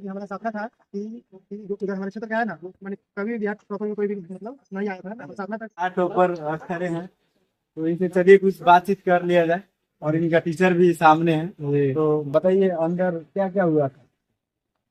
ये हमारा सपना था कि जो इधर हमारे क्षेत्र का है ना, वो मैंने कभी भी बिहार टॉपर में कोई भी मतलब नहीं आया था, हमारा सपना था। आठ टॉपर खड़े हैं, तो इनसे चलिए कुछ बातचीत कर लिया जाए। और इनका टीचर भी सामने है, तो बताइए अंदर क्या क्या हुआ था,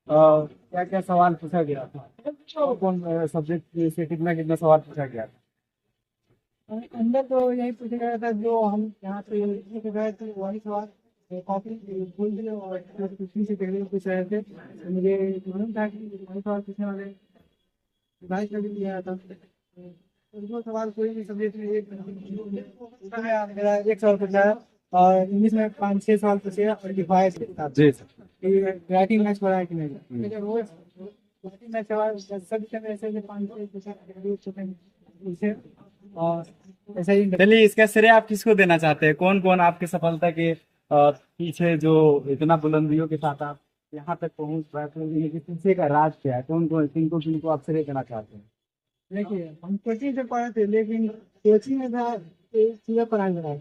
क्या क्या सवाल पूछा गया था, कौन कौन सब्जेक्ट से कितना कितना सवाल पूछा गया था। अंदर तो यही पूछा गया था जो हम यहाँ पे लिख के गए थे, वही सवाल कॉपी खोल दिए और कुछ से पहले पूछ रहे थे। तो मुझे मालूम था कि वही सवाल पूछने वाले, बाईस का भी लिया था। तो दो सवाल कोई भी सब्जेक्ट में एक उसमें मेरा एक सवाल पूछा है, और इंग्लिश में 5-6 सवाल पूछे और लिखवाए थे जी सर। राइटिंग मैच पढ़ा है कि नहीं। लेकिन वो राइटिंग मैच सवाल सभी समय ऐसे ऐसे 5-6 पूछे और ऐसा ही। चलिए, इसका श्रेय आप किसको देना चाहते हैं? कौन कौन आपकी सफलता के पीछे, जो इतना बुलंदियों के साथ आप यहाँ तक पहुंच पाए, तो इनके पीछे का राज क्या है? कौन कौन किनको किनको आप श्रेय देना चाहते हैं? देखिए हम कोचिंग से पढ़े थे, लेकिन कोचिंग में था सीधा पढ़ाई में था।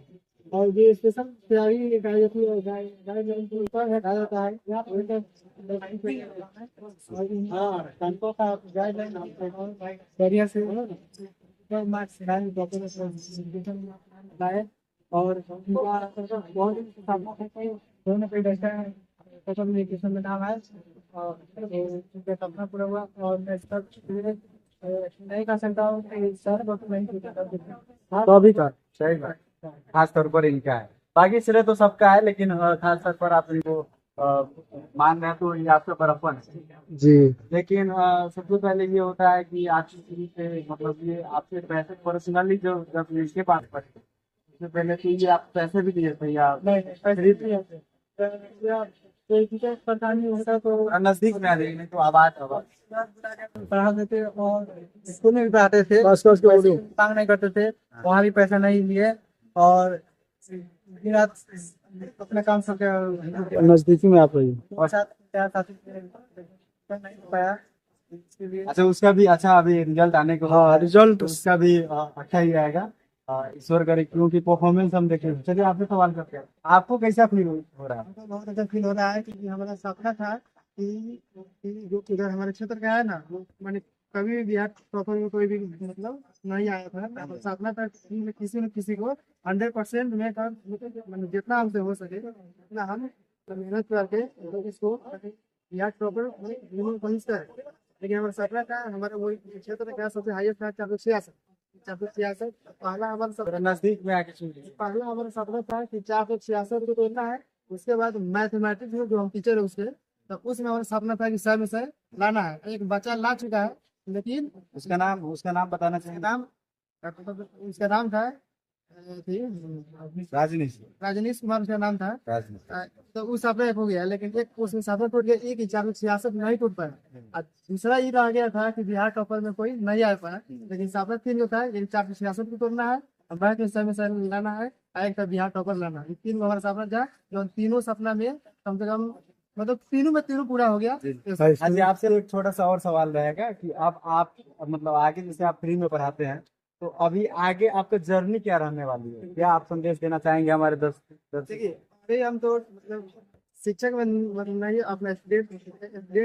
और जो स्पेशल तैयारी गाइडलाइन के ऊपर हटाया जाता है या हाँ संतों का गाइडलाइन बढ़िया से मार्क्स लाए। और उनका बहुत ही सपना था कि कोई ना कोई लड़का सोशल कम्युनिकेशन में नाम आए, और उनका सपना पूरा हुआ। और मैं सब नहीं कर सकता हूँ कि सर बहुत नहीं कर सकता। तो अभी का सही बात, खास तौर पर इनका है। बाकी श्रेय तो सबका है, लेकिन खास तौर पर आप इनको मान रहे हैं, तो ये आपका बड़प्पन है जी। लेकिन सबसे पहले ये होता है कि आपकी शुरू से, मतलब ये आपसे पैसे पर्सनली जो जब इसके पास पड़े, उससे पहले तो ये आप पैसे भी दिए थे या नहीं ऐसे नहीं होते। कोई टीचर परेशानी होता तो नजदीक में आ जाएंगे? नहीं तो आवाज आवाज पढ़ाते थे, और स्कूल में भी पढ़ाते थे, पैसे मांग नहीं करते थे, वहाँ भी पैसा नहीं लिए। और दिन रात अपना काम करके नजदीकी में आप रही। और साथ क्या साथी नहीं हो पाया इसके लिए। अच्छा, उसका भी अच्छा अभी रिजल्ट आने को, हाँ रिजल्ट उसका भी अच्छा ही आएगा। ईश्वर करे, क्योंकि परफॉर्मेंस हम देखे। चलिए आपसे सवाल करते हैं, आपको कैसा फील हो रहा है? हमको बहुत अच्छा फील हो रहा है, क्योंकि हमारा सपना था कि जो इधर हमारे क्षेत्र का है ना, वो मैंने कभी भी बिहार टॉपर में कोई भी मतलब नहीं आया था। हमारा सपना था कि मैं किसी न किसी को 100% में कर, मतलब जितना हमसे हो सके उतना हम मेहनत करके इसको बिहार टॉपर पहुंचता है। लेकिन हमारा सपना था, हमारे वही क्षेत्र का सबसे हाईएस्ट था 466। 466 पहला हमारा थोड़ा सपना। नजदीक में आके सुनिए। पहला हमारा सपना था कि 466 को तोड़ना है। उसके बाद मैथमेटिक्स में जो हम टीचर है उसके, तो उसमें हमारा सपना था कि 100 में 100 लाना है। एक बच्चा ला चुका है, लेकिन उसका नाम बताना उसका चाहिए। नाम उसका नाम था राजनीश। राजनीश कुमार उसका नाम था। राजनीश। तो उस सपना एक हो गया, लेकिन एक उसमें सपना टूट गया, एक ही 466 नहीं टूट पाया। और दूसरा ये रह गया था कि बिहार टॉपर में कोई नहीं आ पाया। लेकिन सपना तीन जो था, एक 466 को तोड़ना है, और बैक में समय से लाना है, और एक था बिहार टॉपर लाना है। ये तीन हमारा सपना था, जो तीनों सपना में कम से कम मतलब तीनों में तीनों पूरा हो गया। जी, आपसे एक छोटा सा और सवाल रहेगा कि अब आप मतलब आगे जैसे आप फ्री में पढ़ाते हैं, तो अभी आगे आपका जर्नी क्या रहने वाली है? क्या आप संदेश देना चाहेंगे हमारे दर्शक? देखिए अभी हम तो मतलब शिक्षक में मतलब नहीं, अपना स्टूडेंट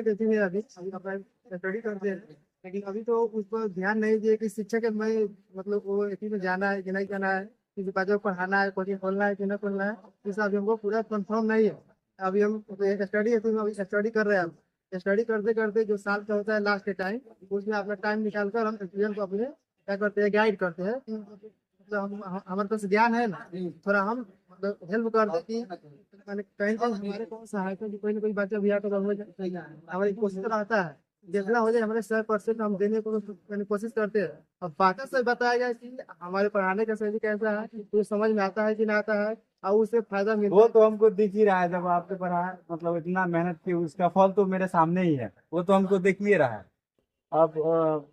ऐसे में अभी अभी अपना स्टडी करते हैं। लेकिन अभी तो उस पर ध्यान नहीं दिए कि शिक्षक में मतलब वो इसी में जाना है कि नहीं जाना है, किसी बच्चों को पढ़ाना है, कोचिंग खोलना है कि नहीं खोलना है, इस अभी हमको पूरा कंफर्म नहीं है। अभी हम स्टडी अभी स्टडी कर रहे हैं। हम स्टडी करते करते जो साल का होता है लास्ट के टाइम, उसमें अपना टाइम निकाल कर हम स्टूडेंट को अपने क्या करते हैं, गाइड करते हैं। मतलब हमारे पास ज्ञान है ना, थोड़ा हम मतलब हेल्प कर दे कि मैंने कहीं कहीं हमारे को सहायता की कोई ना कोई बच्चा भी आकर हो जाए। हमारी कोशिश तो रहता है जितना हो जाए, हमारे 100% हम देने को मैंने कोशिश करते हैं। और बाकी से बताया जाए कि हमारे पढ़ाने का शैली कैसा है, तो समझ में आता है कि ना आता है, और उससे फायदा मिलता वो है। तो हमको दिख ही रहा है, जब आपने पढ़ा मतलब इतना मेहनत की, उसका फल तो मेरे सामने ही है, वो तो हमको दिख ही रहा है। अब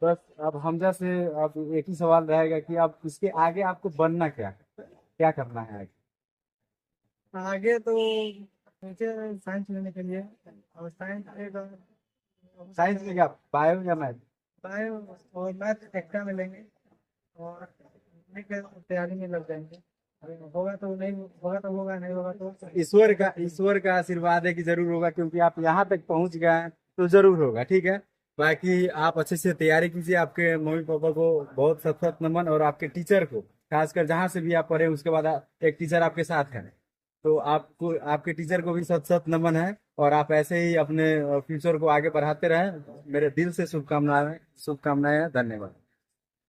बस अब हमजा से अब एक ही सवाल रहेगा कि अब इसके आगे आपको बनना क्या है? क्या करना है आगे? आगे तो मुझे साइंस लेने के लिए, और साइंस साइंस में क्या, बायो या मैथ? बायो और मैथ एक्स्ट्रा में लेंगे, और तैयारी में लग जाएंगे। अभी होगा तो नहीं होगा तो होगा, नहीं होगा तो ईश्वर का आशीर्वाद है कि जरूर होगा, क्योंकि आप यहाँ तक पहुंच गए हैं, तो जरूर होगा, ठीक है। बाकी आप अच्छे से तैयारी कीजिए, आपके मम्मी पापा को बहुत सत सत नमन, और आपके टीचर को, खासकर जहाँ से भी आप पढ़े उसके बाद एक टीचर आपके साथ है, तो आपको, आपके टीचर को भी सत सत नमन है। और आप ऐसे ही अपने फ्यूचर को आगे बढ़ाते रहें। मेरे दिल से शुभकामनाएं, शुभकामनाएं, धन्यवाद।